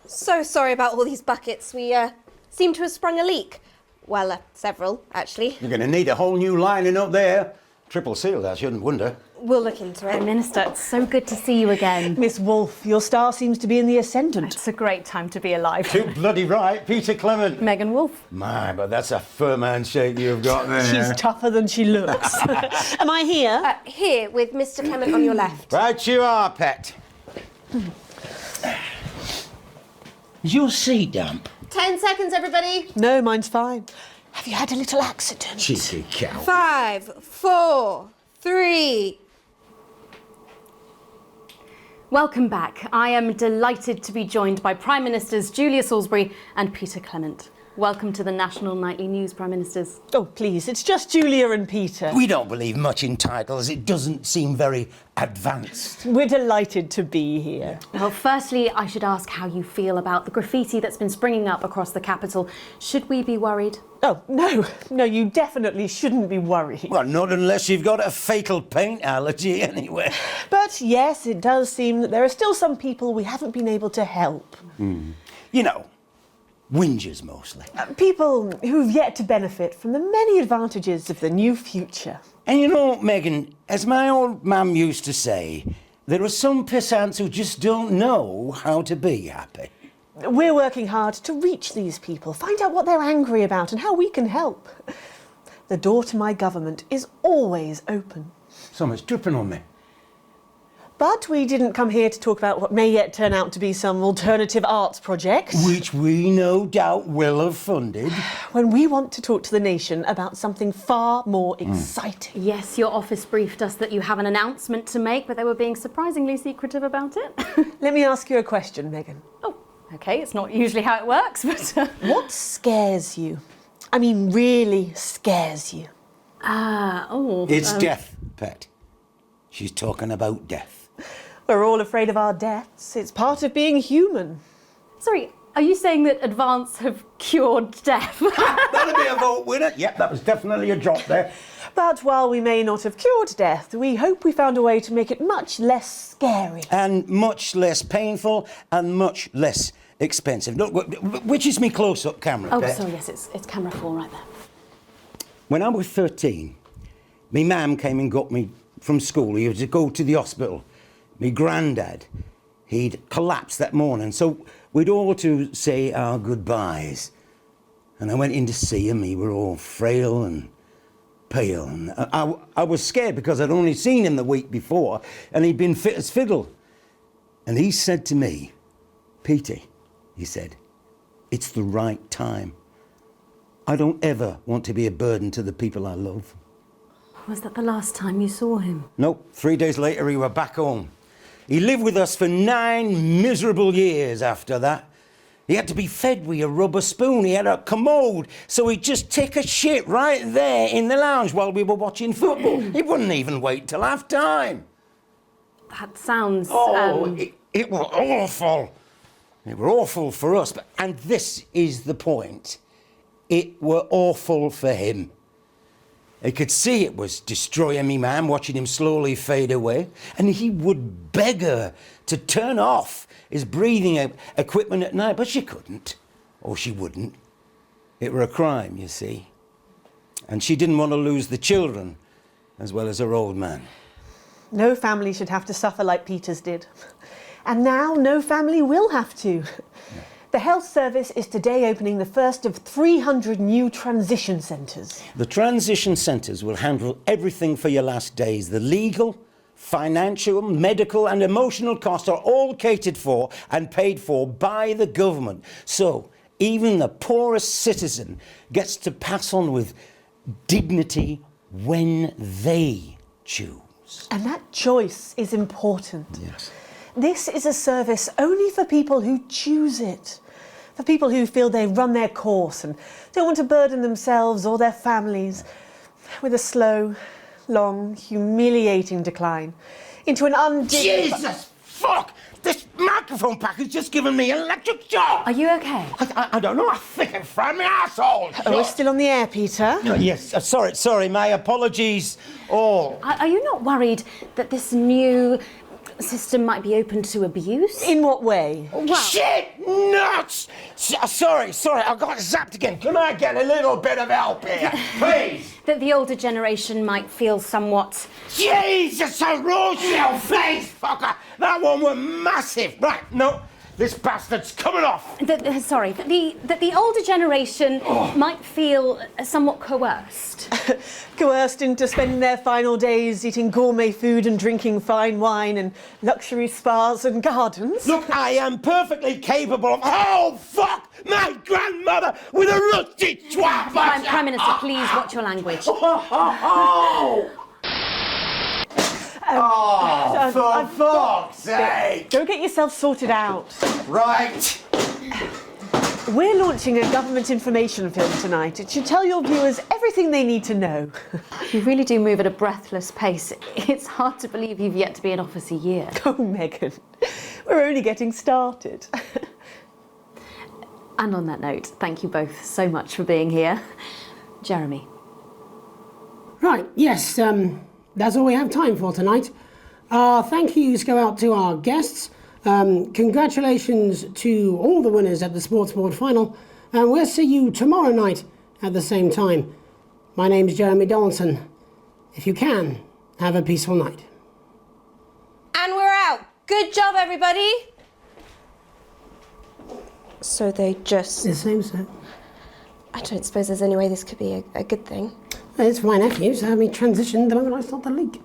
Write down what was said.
So sorry about all these buckets. We seem to have sprung a leak. Well, several, actually. You're going to need a whole new lining up there. Triple sealed, I shouldn't wonder. We'll look into it. Prime Minister, it's so good to see you again. Miss Wolfe, your star seems to be in the ascendant. It's a great time to be alive. Too bloody right, Peter Clement. Megan Wolfe. My, but that's a firm handshake you've got there. She's tougher than she looks. Am I here? Here, with Mr. Clement on your left. Right you are, pet. Is your seat damp? 10 seconds, everybody. No, mine's fine. Have you had a little accident? Cheeky cow. 5, 4, 3. Welcome back. I am delighted to be joined by Prime Ministers Julia Salisbury and Peter Clement. Welcome to the National Nightly News, Prime Ministers. Oh, please, it's just Julia and Peter. We don't believe much in titles. It doesn't seem very advanced. We're delighted to be here. Well, firstly, I should ask how you feel about the graffiti that's been springing up across the capital. Should we be worried? Oh, no, you definitely shouldn't be worried. Well, not unless you've got a fatal paint allergy anyway. But yes, it does seem that there are still some people we haven't been able to help. You know, whingers mostly. People who've yet to benefit from the many advantages of the new future. And you know, Megan, as my old mum used to say, there are some pissants who just don't know how to be happy. We're working hard to reach these people, find out what they're angry about and how we can help. The door to my government is always open. Someone's dripping on me. But we didn't come here to talk about what may yet turn out to be some alternative arts project. Which we no doubt will have funded. When we want to talk to the nation about something far more exciting. Yes, your office briefed us that you have an announcement to make, but they were being surprisingly secretive about it. Let me ask you a question, Megan. Oh, OK, it's not usually how it works, but... What scares you? I mean, really scares you? It's death, pet. She's talking about death. We're all afraid of our deaths. It's part of being human. Sorry, are you saying that Advance have cured death? That'll be a vote winner. Yep, that was definitely a drop there. But while we may not have cured death, we hope we found a way to make it much less scary. And much less painful and much less expensive. Look, which is me close-up camera, Oh, pet? sorry, yes, it's camera 4 right there. When I was 13, me mam came and got me from school. He had to go to the hospital. Me granddad, he'd collapsed that morning, so we'd all to say our goodbyes. And I went in to see him. He were all frail and pale. And I was scared because I'd only seen him the week before, and he'd been fit as fiddle. And he said to me, "Petey," he said, "it's the right time. I don't ever want to be a burden to the people I love." Was that the last time you saw him? Nope. 3 days later, he were back home. He lived with us for 9 miserable years after that. He had to be fed with a rubber spoon. He had a commode, so he'd just take a shit right there in the lounge while we were watching football. He wouldn't even wait till half-time. That sounds... It was awful. It were awful for us, and this is the point. It were awful for him. He could see it was destroying me, man, watching him slowly fade away. And he would beg her to turn off his breathing equipment at night, but she couldn't, or she wouldn't. It were a crime, you see. And she didn't want to lose the children, as well as her old man. No family should have to suffer like Peter's did. And now no family will have to. The health service is today opening the first of 300 new transition centres. The transition centres will handle everything for your last days. The legal, financial, medical and emotional costs are all catered for and paid for by the government. So even the poorest citizen gets to pass on with dignity when they choose. And that choice is important. Yes. This is a service only for people who choose it, for people who feel they've run their course and don't want to burden themselves or their families with a slow, long, humiliating decline into an undignified... Jesus fuck! This microphone pack has just given me an electric shock! Are you okay? I don't know, I think it fried my asshole! Oh, we're still on the air, Peter. Yes, sorry, my apologies all. Are you not worried that this new system might be open to abuse. In what way? Well, Shit nuts! Sorry, I got zapped again. Can I get a little bit of help here, please? that the older generation might feel somewhat... Jesus, a raw face fucker! That one was massive. Right, no, this bastard's coming off. That the older generation might feel somewhat coerced. Coerced into spending their final days eating gourmet food and drinking fine wine and luxury spas and gardens. Look, I am perfectly capable of... Oh, fuck! My grandmother with a rusty twat! Prime Minister, please watch your language. For fuck's sake! Go get yourself sorted out. Right. We're launching a government information film tonight. It should tell your viewers everything they need to know. You really do move at a breathless pace. It's hard to believe you've yet to be in office a year. Oh, Megan, we're only getting started. And on that note, thank you both so much for being here. Jeremy. Right, yes, that's all we have time for tonight. Our thank yous go out to our guests. Congratulations to all the winners at the Sports Board final. And we'll see you tomorrow night at the same time. My name's Jeremy Donaldson. If you can, have a peaceful night. And we're out. Good job, everybody. So they just... The same, sir. I don't suppose there's any way this could be a good thing. It's my nephew, so we transitioned the moment I saw the leak.